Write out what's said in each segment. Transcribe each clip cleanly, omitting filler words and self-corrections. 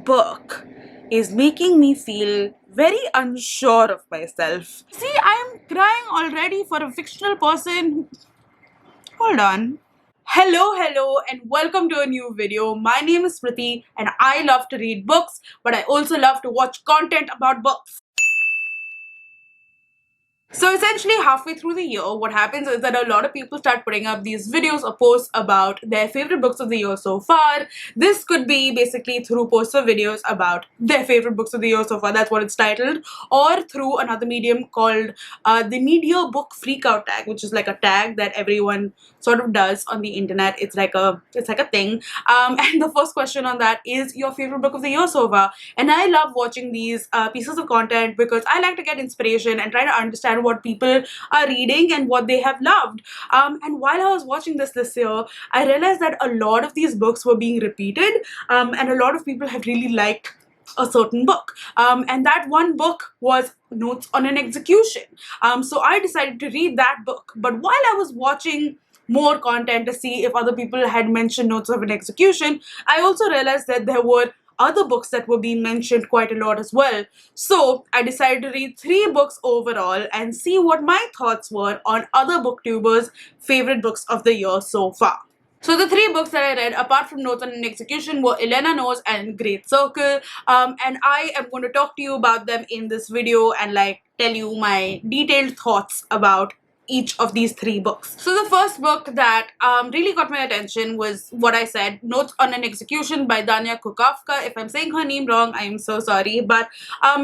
book is making me feel very unsure of myself. See, I'm crying already for a fictional person. Hold on. Hello, and welcome to a new video. My name is Smriti, and I love to read books, but I also love to watch content about books. So essentially, halfway through the year, what happens is that a lot of people start putting up these videos or posts about their favorite books of the year so far. This could be basically through posts or videos about their favorite books of the year so far, that's what it's titled, or through another medium called the Media Book Freakout tag, which is like a tag that everyone sort of does on the internet. It's like a thing. And the first question on that is your favorite book of the year so far. And I love watching these pieces of content because I like to get inspiration and try to understand what people are reading and what they have loved. And while I was watching this year, I realized that a lot of these books were being repeated, and a lot of people have really liked a certain book, and that one book was Notes on an Execution. So I decided to read that book, but while I was watching more content to see if other people had mentioned Notes of an Execution, I also realized that there were other books that were being mentioned quite a lot as well. So I decided to read 3 books overall and see what my thoughts were on other booktubers' favorite books of the year so far. So the 3 books that I read, apart from Notes on an Execution, were Elena Knows and Great Circle, and I am going to talk to you about them in this video and tell you my detailed thoughts about each of these 3 books. So the first book that really got my attention was what I said, Notes on an Execution by Dania Kakovka. If I'm saying her name wrong, I am so sorry, but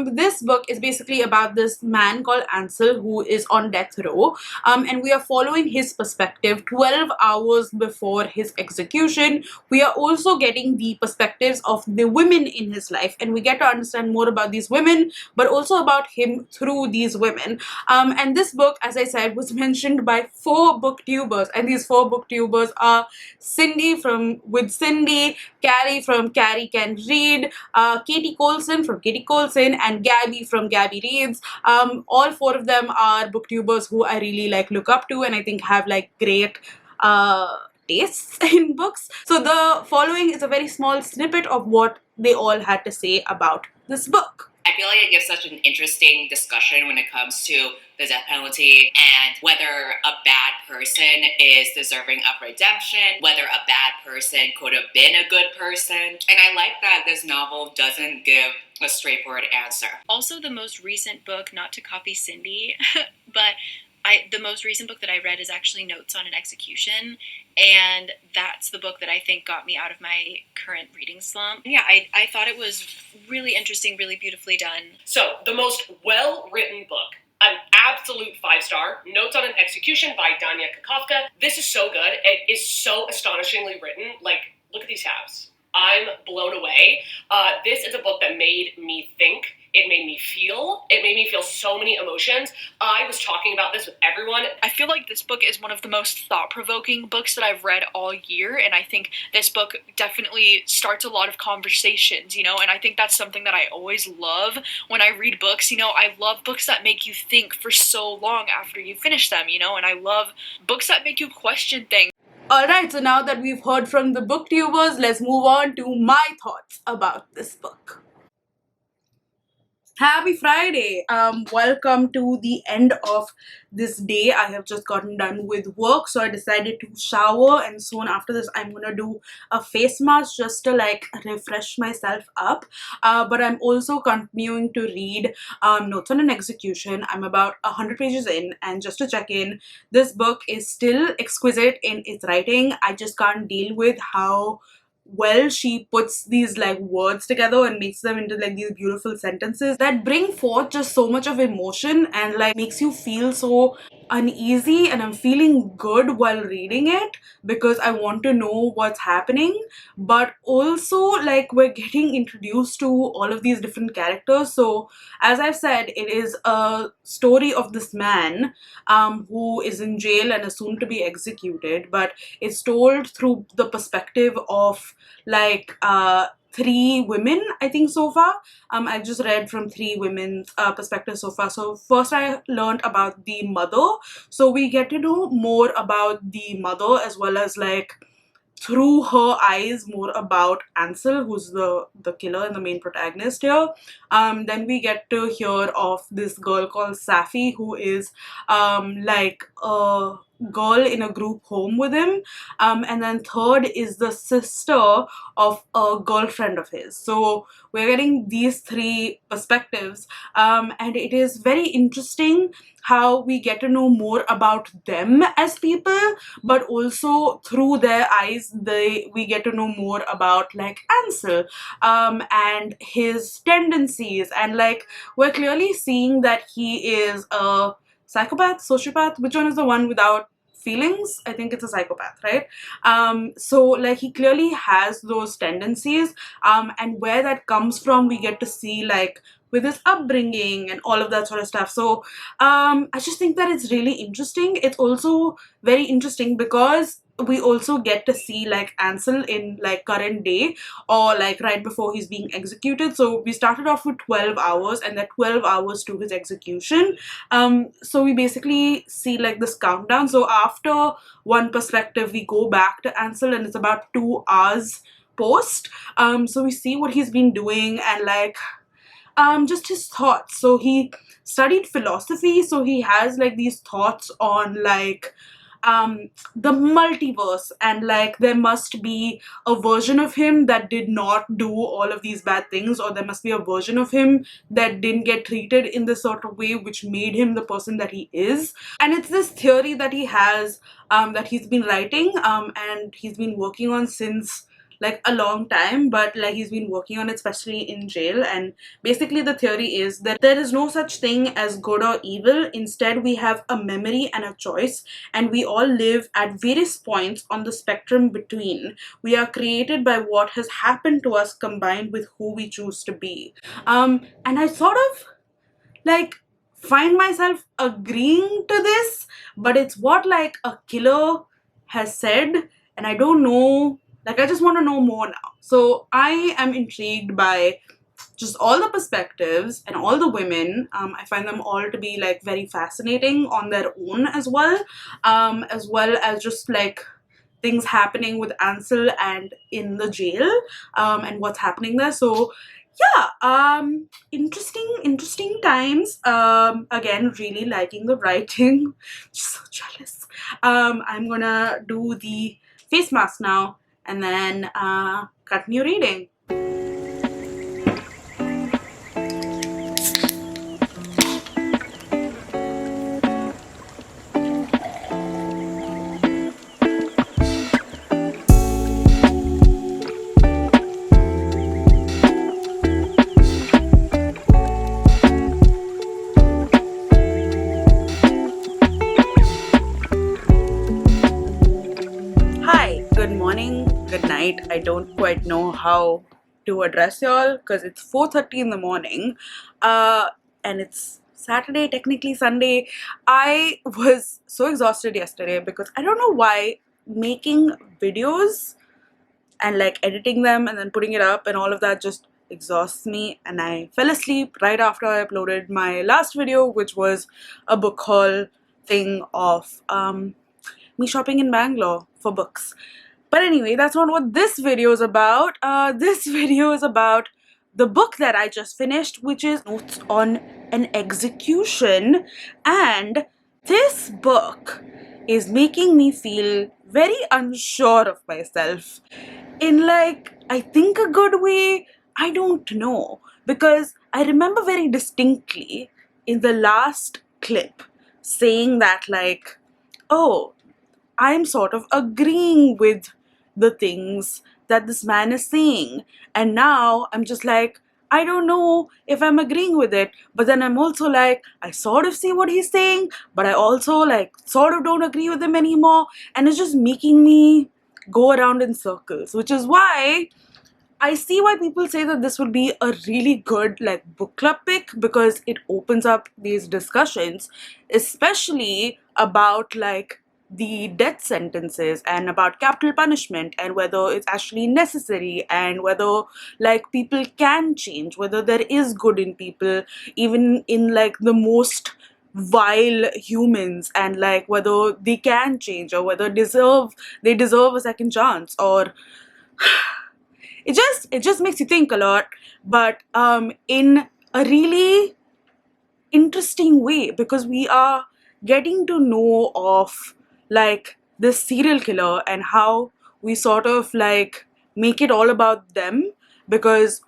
this book is basically about this man called Ansel who is on death row, and we are following his perspective 12 hours before his execution. We are also getting the perspectives of the women in his life, and we get to understand more about these women, but also about him through these women. And this book, as I said, was mentioned by 4 booktubers, and these 4 booktubers are Cindy from With Cindy, Carrie from Carrie Can Read, Katie Colson from Katie Colson, and Gabby from Gabby Reads. All 4 of them are booktubers who I really look up to, and I think have great tastes in books. So the following is a very small snippet of what they all had to say about this book. I feel like it gives such an interesting discussion when it comes to the death penalty and whether a bad person is deserving of redemption, whether a bad person could have been a good person. And I like that this novel doesn't give a straightforward answer. Also, the most recent book, not to copy Cindy, but the most recent book that I read is actually Notes on an Execution, and that's the book that I think got me out of my current reading slump. Yeah, I thought it was really interesting, really beautifully done. So, the most well-written book, an absolute 5-star, Notes on an Execution by Dania Kakovka. This is so good. It is so astonishingly written. Look at these tabs. I'm blown away. This is a book that made me think. It made me feel. It made me feel so many emotions. I was talking about this with everyone. I feel like this book is one of the most thought-provoking books that I've read all year, and I think this book definitely starts a lot of conversations, and I think that's something that I always love when I read books. I love books that make you think for so long after you finish them, and I love books that make you question things. Alright, so now that we've heard from the booktubers, let's move on to my thoughts about this book. Happy Friday! Welcome to the end of this day. I have just gotten done with work, so I decided to shower, and soon after this I'm gonna do a face mask just to refresh myself up. But I'm also continuing to read Notes on an Execution. I'm about 100 pages in, and just to check in, this book is still exquisite in its writing. I just can't deal with how well she puts these words together and makes them into these beautiful sentences that bring forth just so much of emotion and makes you feel so uneasy, and I'm feeling good while reading it because I want to know what's happening, but also we're getting introduced to all of these different characters. So as I've said, it is a story of this man who is in jail and is soon to be executed, but it's told through the perspective of 3 women, I think, so far. I just read from 3 women's perspectives so far. So first I learned about the mother. So we get to know more about the mother as well as through her eyes more about Ansel, who's the killer and the main protagonist here. Then we get to hear of this girl called Safi, who is like a girl in a group home with him. And then third is the sister of a girlfriend of his. So we're getting these three perspectives, and it is very interesting how we get to know more about them as people, but also through their eyes we get to know more about like Ansel and his tendencies, and like we're clearly seeing that he is a psychopath, sociopath. Which one is the one without feelings? I think it's a psychopath, right? So like he clearly has those tendencies, and where that comes from we get to see like with his upbringing and all of that sort of stuff. So I just think that it's really interesting. It's also very interesting because we also get to see like Ansel in like current day, or like right before he's being executed. So we started off with 12 hours and that 12 hours to his execution. So we basically see like this countdown. So after one perspective we go back to Ansel and it's about 2 hours post. So we see what he's been doing and like just his thoughts. So he studied philosophy, so he has like these thoughts on like the multiverse, and like there must be a version of him that did not do all of these bad things, or there must be a version of him that didn't get treated in this sort of way which made him the person that he is. And it's this theory that he has, that he's been writing, and he's been working on since like a long time, but like he's been working on it especially in jail. And basically the theory is that there is no such thing as good or evil. Instead we have a memory and a choice, and we all live at various points on the spectrum between. We are created by what has happened to us combined with who we choose to be. And I sort of like find myself agreeing to this, but it's what like a killer has said, and I don't know, like I just want to know more now. So I am intrigued by just all the perspectives and all the women. I find them all to be like very fascinating on their own as well as just like things happening with Ansel and in the jail, and what's happening there. So yeah, interesting times. Again, really liking the writing. Just so jealous. I'm gonna do the face mask now and then continue reading. Good night. I don't quite know how to address y'all because it's 4:30 in the morning, and it's Saturday, technically Sunday. I was so exhausted yesterday because I don't know why making videos and like editing them and then putting it up and all of that just exhausts me, and I fell asleep right after I uploaded my last video, which was a book haul thing of me shopping in Bangalore for books. But anyway, that's not what this video is about. This video is about the book that I just finished, which is Notes on an Execution. And this book is making me feel very unsure of myself. In like, I think a good way, I don't know. Because I remember very distinctly in the last clip saying that like, oh, I'm sort of agreeing with the things that this man is saying. And now I'm just like, I don't know if I'm agreeing with it. But then I'm also like, I sort of see what he's saying, but I also like sort of don't agree with him anymore. And it's just making me go around in circles, which is why I see why people say that this would be a really good like book club pick, because it opens up these discussions, especially about like the death sentences and about capital punishment and whether it's actually necessary and whether like people can change, whether there is good in people even in like the most vile humans, and like whether they can change or whether they deserve a second chance, or it just makes you think a lot, but in a really interesting way, because we are getting to know of like this serial killer and how we sort of like make it all about them, because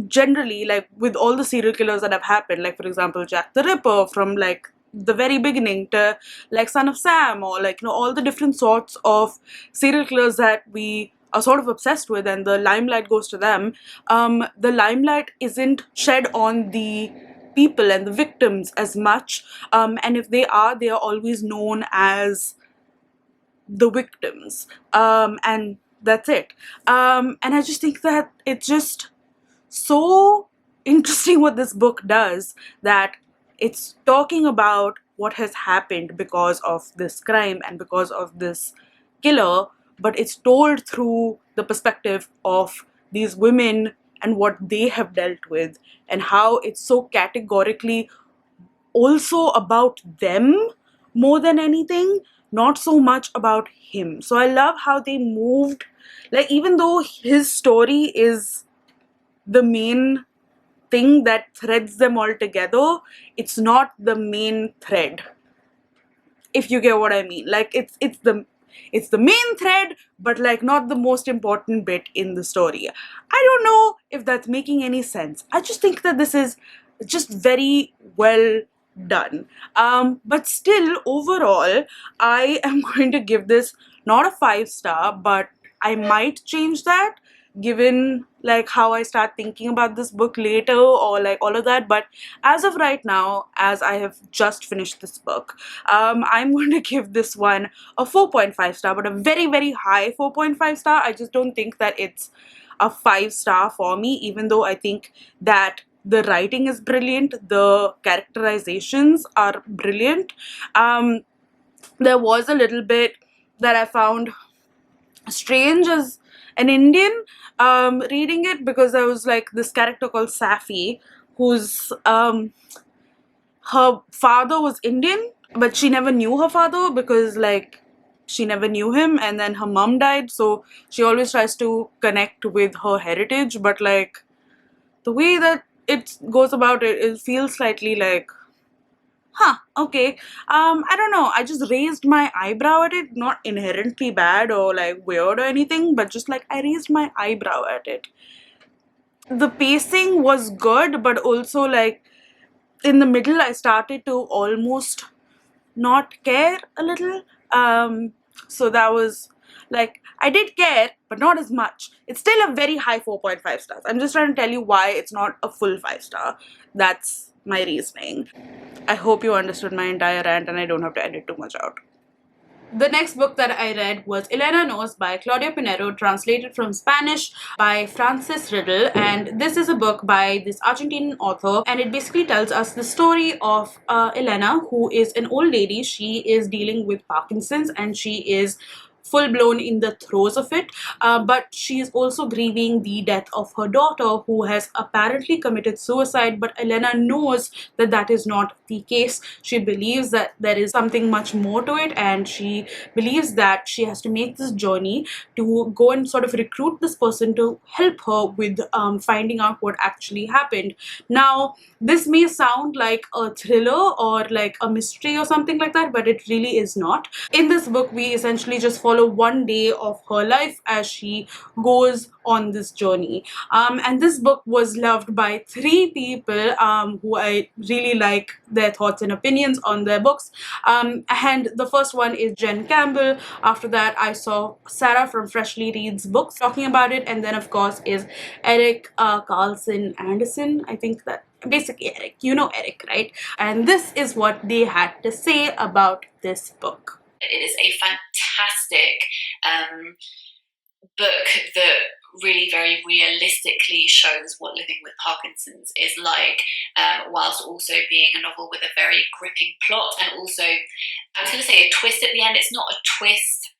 generally, like with all the serial killers that have happened, like for example Jack the Ripper, from like the very beginning to like Son of Sam, or like all the different sorts of serial killers that we are sort of obsessed with, and the limelight goes to them. The limelight isn't shed on the people and the victims as much, and if they are always known as the victims, and that's it. And I just think that it's just so interesting what this book does, that it's talking about what has happened because of this crime and because of this killer, but it's told through the perspective of these women and what they have dealt with, and how it's so categorically also about them more than anything, not so much about him. So I love how they moved, like even though his story is the main thing that threads them all together, it's not the main thread, if you get what I mean. Like it's the main thread, but like not the most important bit in the story. I don't know if that's making any sense. I just think that this is just very well done. But still, overall, I am going to give this not a 5 star, but I might change that given like how I start thinking about this book later, or like all of that. But as of right now, as I have just finished this book, I'm going to give this one a 4.5 star, but a very, very high 4.5 star. I just don't think that it's a 5 star for me, even though I think that the writing is brilliant, the characterizations are brilliant. There was a little bit that I found strange as an Indian, reading it, because there was like this character called Safi, whose her father was Indian, but she never knew her father because like she never knew him, and then her mom died, so she always tries to connect with her heritage, but like the way that it goes about it, it feels slightly like, okay. I don't know. I just raised my eyebrow at it. Not inherently bad or like weird or anything, but just like I raised my eyebrow at it. The pacing was good, but also like in the middle, I started to almost not care a little. So that was like, I did care, but not as much. It's still a very high 4.5 stars. I'm just trying to tell you why it's not a full 5 star. That's my reasoning. I hope you understood my entire rant and I don't have to edit too much out. The next book that I read was Elena Knows by Claudia Pinero, translated from Spanish by Francis Riddle. And this is a book by this Argentinian author, and it basically tells us the story of Elena, who is an old lady. She is dealing with Parkinson's and she is full blown in the throes of it, but she is also grieving the death of her daughter, who has apparently committed suicide. But Elena knows that that is not the case. She believes that there is something much more to it, and she believes that she has to make this journey to go and sort of recruit this person to help her with finding out what actually happened. Now, this may sound like a thriller or like a mystery or something like that, but it really is not. In this book, we essentially just follow one day of her life as she goes on this journey. And this book was loved by 3 people who I really like their thoughts and opinions on their books. And the first one is Jen Campbell. After that, I saw Sarah from Freshly Reads Books talking about it. And then, of course, is Eric Carlson Anderson. I think that basically Eric. You know Eric, right? And this is what they had to say about this book. It is a fantastic book that really very realistically shows what living with Parkinson's is like, whilst also being a novel with a very gripping plot, and also, I was going to say a twist at the end. It's not a twist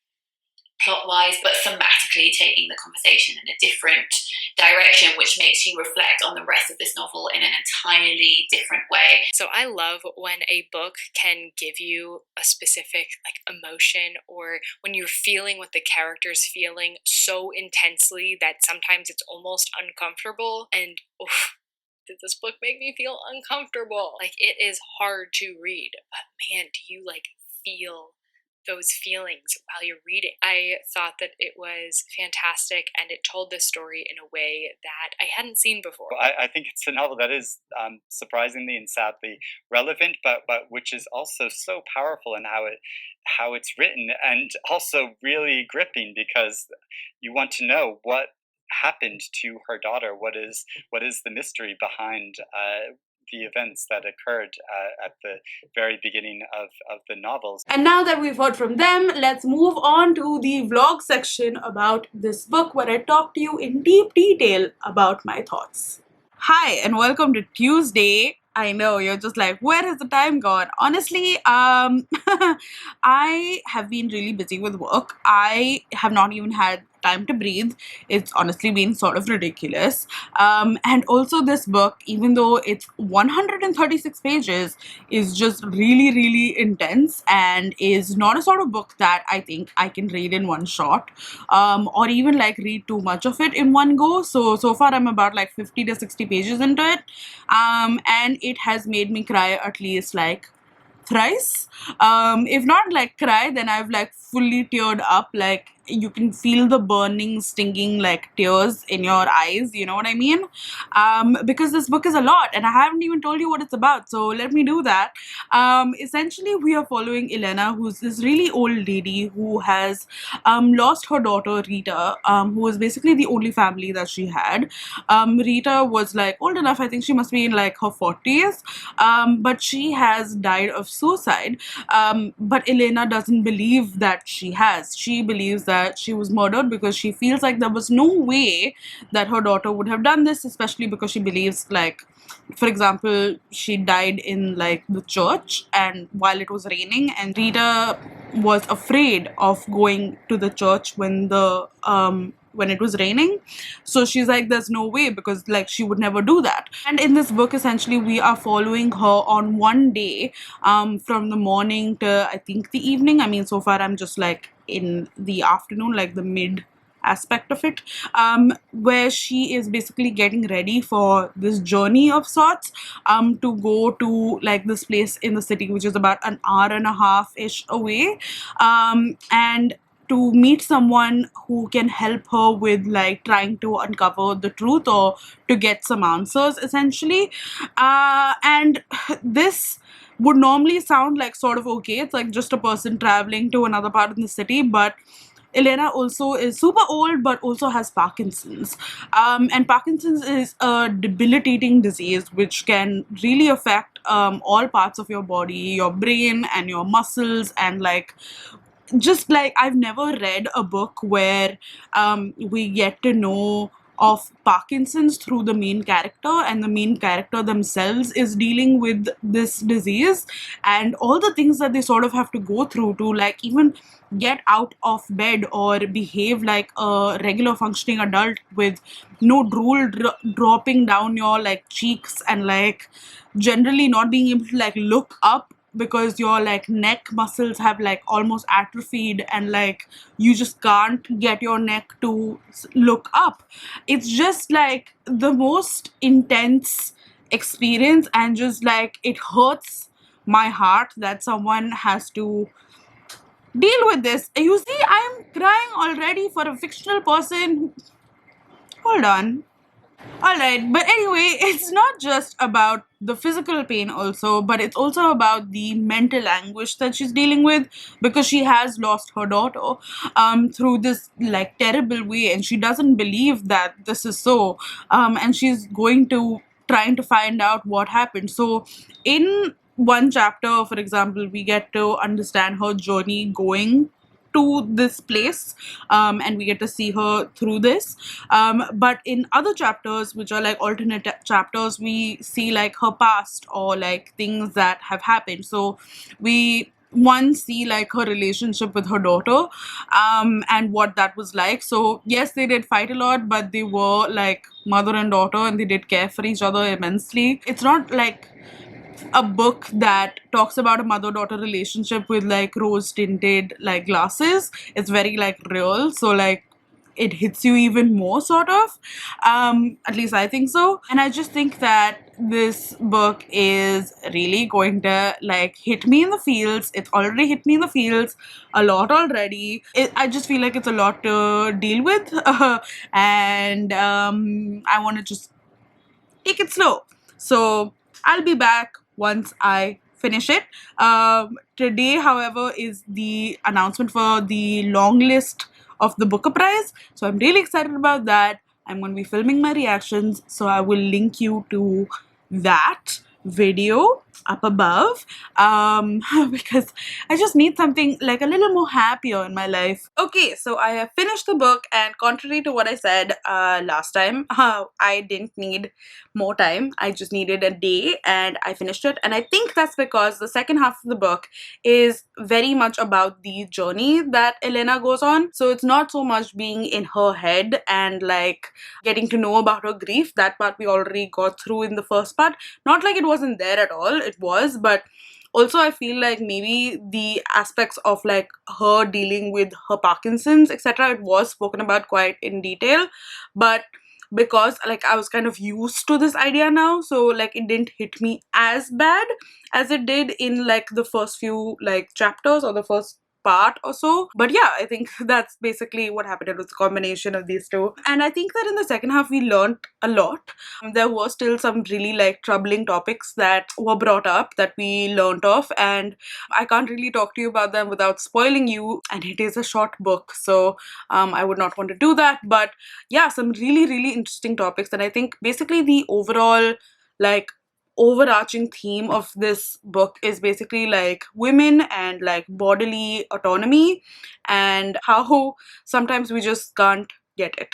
plot-wise, but thematically taking the conversation in a different direction, which makes you reflect on the rest of this novel in an entirely different way. So I love when a book can give you a specific emotion, or when you're feeling what the character's feeling so intensely that sometimes it's almost uncomfortable. And oof, did this book make me feel uncomfortable? It is hard to read, but man, do you feel those feelings while you're reading. I thought that it was fantastic, and it told this story in a way that I hadn't seen before. I think it's a novel that is surprisingly and sadly relevant, but which is also so powerful in how it's written, and also really gripping, because you want to know what happened to her daughter. What is the mystery behind the events that occurred at the very beginning of the novels. And now that we've heard from them, let's move on to the vlog section about this book, where I talk to you in deep detail about my thoughts. Hi, and welcome to Tuesday. I know, you're just like, where has the time gone? Honestly, I have been really busy with work. I have not even had time to breathe. It's honestly been sort of ridiculous. And also this book, even though it's 136 pages, is just really, really intense, and is not a sort of book that I think I can read in one shot, or even read too much of it in one go. So far I'm about 50 to 60 pages into it, and it has made me cry at least thrice. If not cry, then I've fully teared up. You can feel the burning, stinging tears in your eyes, you know what I mean? Because this book is a lot, and I haven't even told you what it's about, so let me do that. Essentially, we are following Elena, who's this really old lady who has lost her daughter Rita, who was basically the only family that she had. Rita was old enough, I think she must be in her 40s, but she has died of suicide. But Elena doesn't believe that she has. She believes that she was murdered, because she feels there was no way that her daughter would have done this, especially because she believes for example, she died in the church, and while it was raining, and Rita was afraid of going to the church when it was raining. So she's there's no way, because she would never do that. And in this book, essentially, we are following her on one day, from the morning to I think the evening. I mean, so far I'm just in the afternoon, the mid aspect of it, where she is basically getting ready for this journey of sorts, to go to this place in the city, which is about an hour and a half-ish away, and to meet someone who can help her with trying to uncover the truth, or to get some answers, essentially. And this would normally sound sort of okay. It's just a person traveling to another part of the city, but Elena also is super old, but also has Parkinson's. And Parkinson's is a debilitating disease which can really affect all parts of your body, your brain and your muscles, and just I've never read a book where we get to know of Parkinson's through the main character, and the main character themselves is dealing with this disease, and all the things that they sort of have to go through to even get out of bed or behave like a regular functioning adult, with no drool dropping down your cheeks, and generally not being able to look up, because your neck muscles have almost atrophied, and you just can't get your neck to look up. It's just the most intense experience, and just it hurts my heart that someone has to deal with this. You see, I'm crying already for a fictional person. Hold on. Alright, but anyway, it's not just about the physical pain also, but it's also about the mental anguish that she's dealing with, because she has lost her daughter through this terrible way, and she doesn't believe that this is so, and she's trying to find out what happened. So in one chapter, for example, we get to understand her journey going to this place, and we get to see her through this, but in other chapters, which are alternate chapters, we see her past, or things that have happened. So we one see like her relationship with her daughter, and what that was like. So yes, they did fight a lot, but they were like mother and daughter, and they did care for each other immensely. It's not like a book that talks about a mother-daughter relationship with like rose-tinted like glasses. It's very like real, so like it hits you even more, sort of. At least I think so. And I just think that this book is really going to like hit me in the feels. It's already hit me in the feels a lot already. I just feel like it's a lot to deal with, and I want to just take it slow. So I'll be back once I finish it. Today, however, is the announcement for the long list of the Booker Prize. So I'm really excited about that. I'm going to be filming my reactions, so I will link you to that video up above, because I just need something like a little more happier in my life. Okay, so I have finished the book, and contrary to what I said last time, I didn't need more time. I just needed a day, and I finished it. And I think that's because the second half of the book is very much about the journey that Elena goes on. So it's not so much being in her head and like getting to know about her grief. That part we already got through in the first part. Not like it wasn't there at all, it was, but also I feel like maybe the aspects of like her dealing with her Parkinson's, etc., it was spoken about quite in detail. But because like I was kind of used to this idea now, so like it didn't hit me as bad as it did in like the first few like chapters or the first part or so. But yeah, I think that's basically what happened. It was a combination of these two, and I think that in the second half we learned a lot. There were still some really like troubling topics that were brought up that we learned of, and I can't really talk to you about them without spoiling you, and it is a short book, so I would not want to do that. But yeah, some really interesting topics. And I think basically the overall like overarching theme of this book is basically like women and like bodily autonomy, and how sometimes we just can't get it.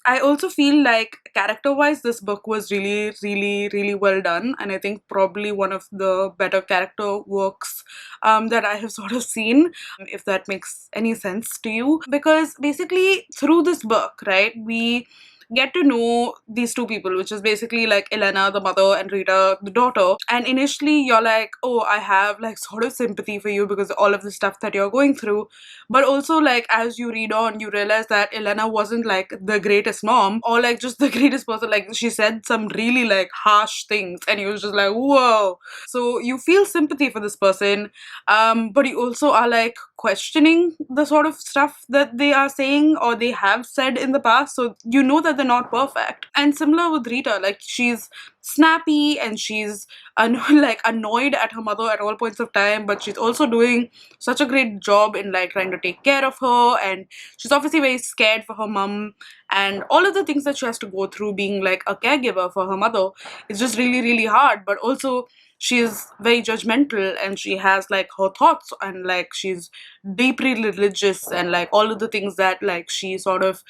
I also feel like character wise this book was really well done, and I think probably one of the better character works that I have sort of seen, if that makes any sense to you. Because basically through this book, right, we get to know these two people, which is basically like Elena, the mother, and Rita, the daughter. And initially you're like, oh, I have like sort of sympathy for you because of all of the stuff that you're going through. But also like as you read on, you realize that Elena wasn't like the greatest mom or like just the greatest person. Like she said some really like harsh things, and you was just like, whoa. So you feel sympathy for this person, but you also are like questioning the sort of stuff that they are saying or they have said in the past, so you know that they're not perfect. And similar with Rita, like she's snappy and she's like annoyed at her mother at all points of time, but she's also doing such a great job in like trying to take care of her, and she's obviously very scared for her mom, and all of the things that she has to go through being like a caregiver for her mother is just really hard. But also she's very judgmental, and she has like her thoughts, and like she's deeply religious, and like all of the things that like she sort of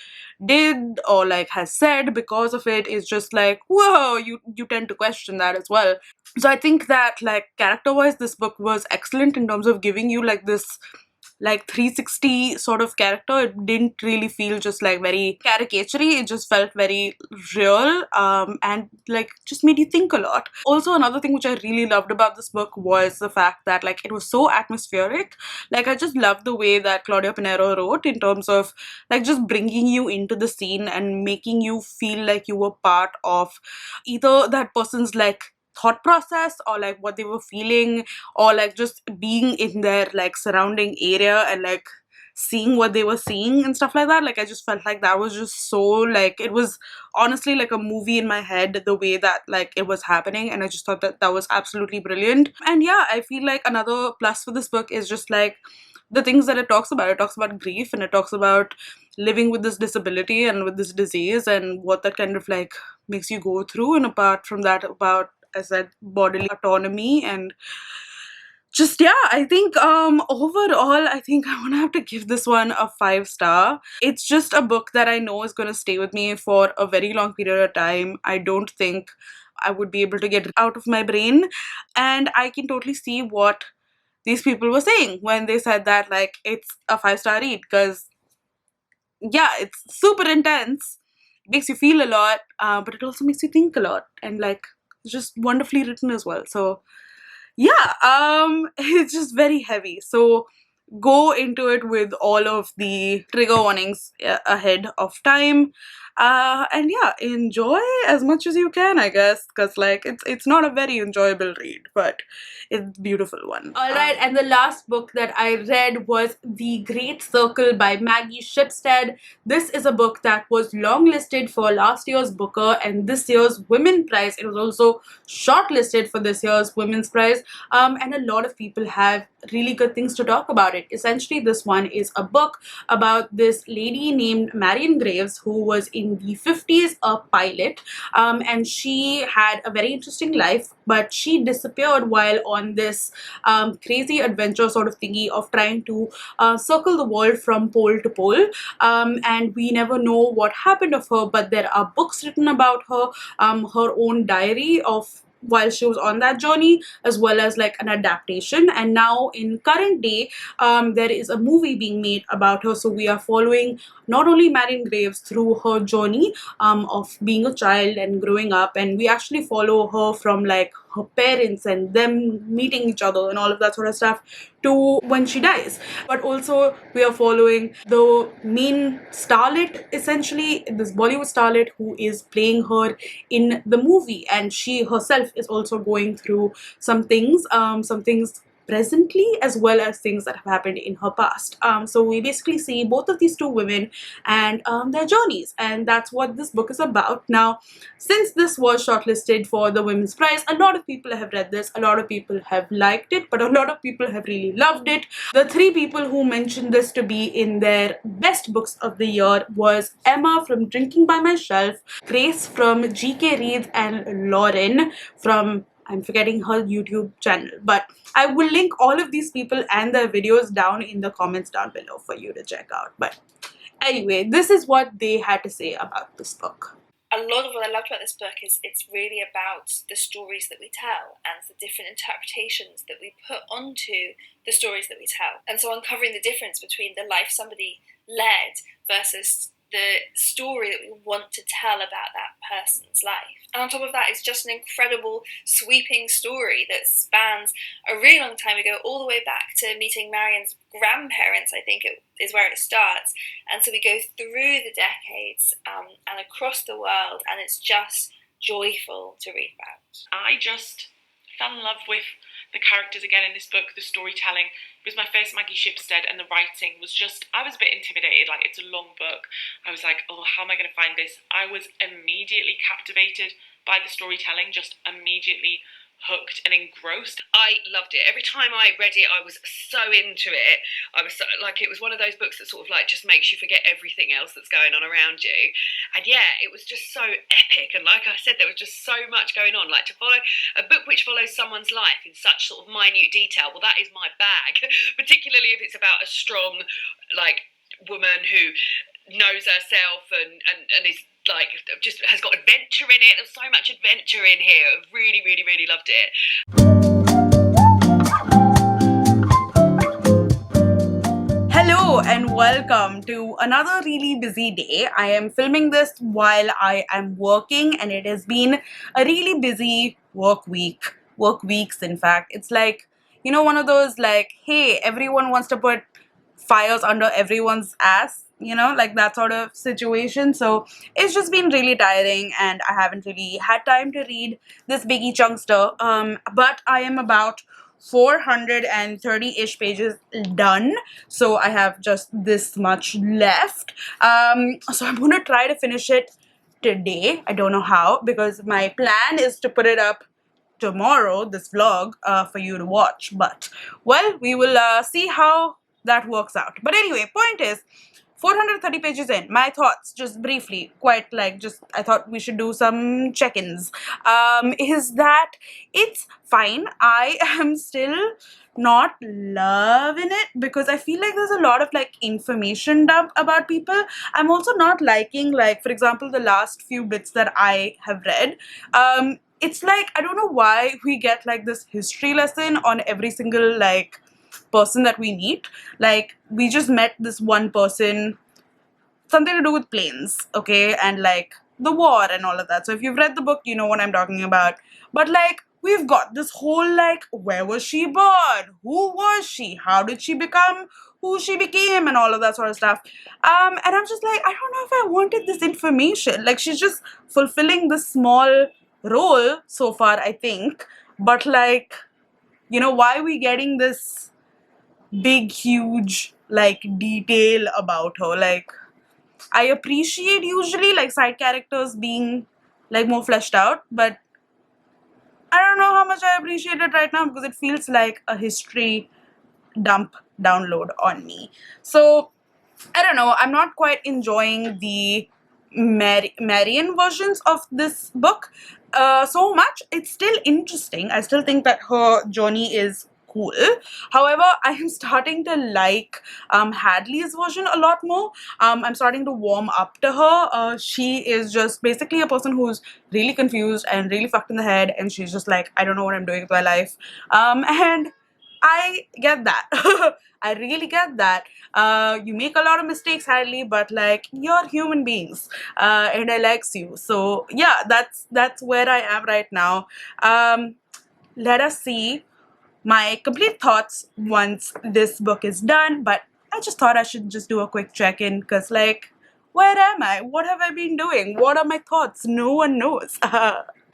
did or like has said because of it is just like, whoa, you tend to question that as well. So I think that like character wise this book was excellent in terms of giving you like this like 360 sort of character. It didn't really feel just like very caricaturey, it just felt very real, and like just made you think a lot. Also another thing which I really loved about this book was the fact that like it was so atmospheric. Like I just loved the way that Claudia Pinero wrote in terms of like just bringing you into the scene and making you feel like you were part of either that person's like thought process or like what they were feeling, or like just being in their like surrounding area and like seeing what they were seeing and stuff like that. Like I just felt like that was just so like, it was honestly like a movie in my head the way that like it was happening, and I just thought that that was absolutely brilliant. And yeah, I feel like another plus for this book is just like the things that it talks about. It talks about grief, and it talks about living with this disability and with this disease, and what that kind of like makes you go through. And apart from that, about, as I said, bodily autonomy. And just yeah, I think overall I think I'm gonna have to give this one a 5-star. It's just a book that I know is gonna stay with me for a very long period of time. I don't think I would be able to get it out of my brain, and I can totally see what these people were saying when they said that like it's a 5-star read, because yeah, it's super intense, makes you feel a lot, but it also makes you think a lot, and like it's just wonderfully written as well. So yeah, it's just very heavy. So go into it with all of the trigger warnings ahead of time, and yeah, enjoy as much as you can, I guess, because like it's not a very enjoyable read, but it's a beautiful one. All right, and the last book that I read was The Great Circle by Maggie Shipstead. This is a book that was longlisted for last year's Booker and this year's Women Prize. It was also shortlisted for this year's Women's Prize, and a lot of people have really good things to talk about it. Essentially, this one is a book about this lady named Marion Graves, who was in the 50s a pilot, and she had a very interesting life, but she disappeared while on this crazy adventure sort of thingy of trying to circle the world from pole to pole, and we never know what happened of her, but there are books written about her, her own diary of while she was on that journey, as well as like an adaptation. And now in current day, there is a movie being made about her, so we are following not only Marion Graves through her journey of being a child and growing up, and we actually follow her from like her parents and them meeting each other and all of that sort of stuff to when she dies. But also we are following the main starlet, essentially this Bollywood starlet who is playing her in the movie, and she herself is also going through some things presently as well as things that have happened in her past. So we basically see both of these two women and their journeys, and that's what this book is about. Now, since this was shortlisted for the Women's Prize, a lot of people have read this, a lot of people have liked it, but a lot of people have really loved it. The 3 people who mentioned this to be in their best books of the year was Emma from Drinking by My Shelf, Grace from GK Reads, and Lauren from, I'm forgetting her YouTube channel, but I will link all of these people and their videos down in the comments down below for you to check out. But anyway, this is what they had to say about this book. A lot of what I loved about this book is it's really about the stories that we tell and the different interpretations that we put onto the stories that we tell. And so uncovering the difference between the life somebody led versus the story that we want to tell about that person's life. And on top of that, it's just an incredible, sweeping story that spans a really long time ago, all the way back to meeting Marion's grandparents, I think it is where it starts. And so we go through the decades and across the world, and it's just joyful to read about. I just fell in love with the characters again in this book, the storytelling. It was my first Maggie Shipstead, and the writing was just, I was a bit intimidated, like it's a long book. I was like, oh, how am I going to find this? I was immediately captivated by the storytelling, just immediately hooked and engrossed. I loved it. Every time I read it, I was so into it. I was so, like, it was one of those books that sort of like just makes you forget everything else that's going on around you. And yeah, it was just so epic. And like I said, there was just so much going on. Like, to follow a book which follows someone's life in such sort of minute detail, well, that is my bag. Particularly if it's about a strong, like, woman who knows herself and is like just has got adventure in it. There's so much adventure in here. I really, really, really loved it. Hello and welcome to another really busy day. I am filming this while I am working, and it has been a really busy work weeks in fact. It's like, you know, one of those like, hey, everyone wants to put fires under everyone's ass, you know, like that sort of situation. So it's just been really tiring, and I haven't really had time to read this biggie chunkster, but I am about 430-ish pages done, so I have just this much left. So I'm gonna try to finish it today. I don't know how, because my plan is to put it up tomorrow, this vlog, for you to watch, but well, we will see how that works out. But anyway, point is, 430 pages in, my thoughts, just briefly, quite like, just I thought we should do some check-ins, is that it's fine. I am still not loving it because I feel like there's a lot of like information dump about people. I'm also not liking, like, for example, the last few bits that I have read. It's like, I don't know why we get like this history lesson on every single like person that we meet. Like, we just met this one person, something to do with planes, okay, and like the war and all of that. So if you've read the book, you know what I'm talking about. But like, we've got this whole like, where was she born? Who was she? How did she become who she became, and all of that sort of stuff. And I'm just like, I don't know if I wanted this information. Like, she's just fulfilling this small role so far, I think. But like, you know, why are we getting this big, huge, like, detail about her? Like, I appreciate usually like side characters being like more fleshed out, but I don't know how much I appreciate it right now because it feels like a history dump download on me. So I don't know, I'm not quite enjoying the Marian versions of this book so much. It's still interesting. I still think that her journey is cool. However, I am starting to like Hadley's version a lot more. I'm starting to warm up to her. She is just basically a person who's really confused and really fucked in the head, and she's just like, I don't know what I'm doing with my life. And I get that. I really get that. You make a lot of mistakes, Hadley, but like, you're human beings, and I likes you. So yeah, that's where I am right now. Let us see my complete thoughts once this book is done, but I just thought I should just do a quick check-in because like, where am I? What have I been doing? What are my thoughts? No one knows.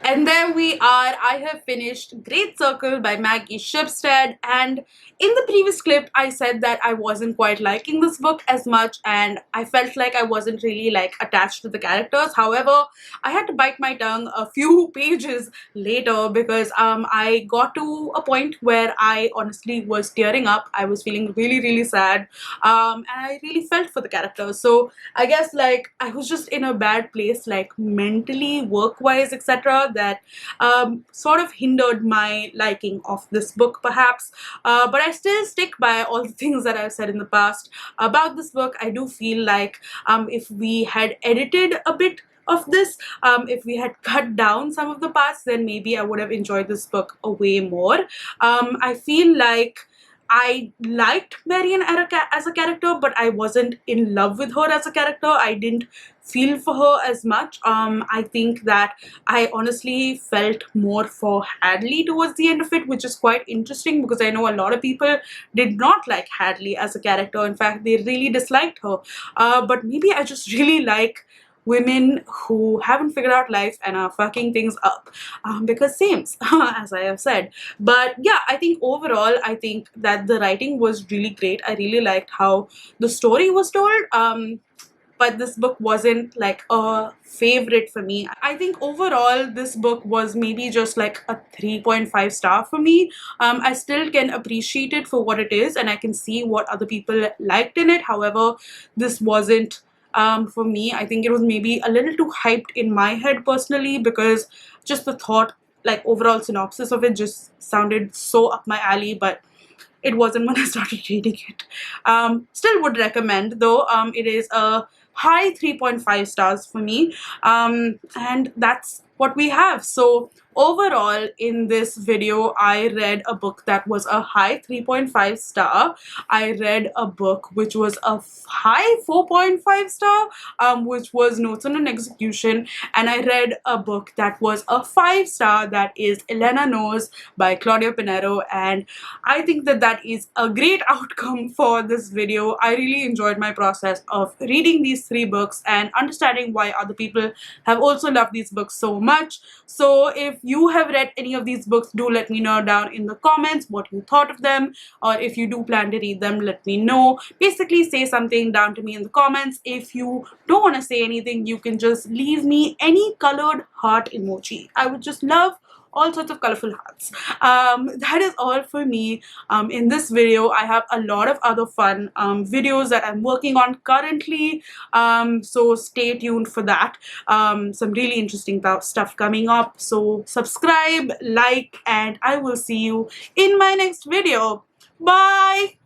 And there we are. I have finished Great Circle by Maggie Shipstead, and in the previous clip I said that I wasn't quite liking this book as much and I felt like I wasn't really like attached to the characters. However, I had to bite my tongue a few pages later because I got to a point where I honestly was tearing up. I was feeling really, really sad, and I really felt for the characters. So I guess like I was just in a bad place, like mentally, work-wise, etc., that sort of hindered my liking of this book perhaps. But I still stick by all the things that I've said in the past about this book. I do feel like if we had edited a bit of this, if we had cut down some of the parts, then maybe I would have enjoyed this book a way more. I feel like I liked Marian as a character, but I wasn't in love with her as a character. I didn't feel for her as much. I think that I honestly felt more for Hadley towards the end of it, which is quite interesting because I know a lot of people did not like Hadley as a character. In fact, they really disliked her. But maybe I just really like women who haven't figured out life and are fucking things up, because same, as I have said. But yeah, I think overall, I think that the writing was really great. I really liked how the story was told, but this book wasn't like a favorite for me. I think overall this book was maybe just like a 3.5 star for me. I still can appreciate it for what it is and I can see what other people liked in it. However, this wasn't for me. I think it was maybe a little too hyped in my head personally because just the thought, like overall synopsis of it just sounded so up my alley, but it wasn't when I started reading it. Still would recommend though. It is a high 3.5 stars for me, and that's what we have. So overall in this video I read a book that was a high 3.5 star. I read a book which was a high 4.5 star, which was Notes on an Execution, and I read a book that was a 5 star, that is Elena Knows by Claudia Pinero, and I think that that is a great outcome for this video. I really enjoyed my process of reading these 3 books and understanding why other people have also loved these books so much. So if you have read any of these books, do let me know down in the comments what you thought of them, or if you do plan to read them, let me know. Basically say something down to me in the comments. If you don't want to say anything, you can just leave me any colored heart emoji. I would just love all sorts of colorful hearts. That is all for me in this video. I have a lot of other fun videos that I'm working on currently, so stay tuned for that. Some really interesting stuff coming up, so subscribe, like, and I will see you in my next video. Bye!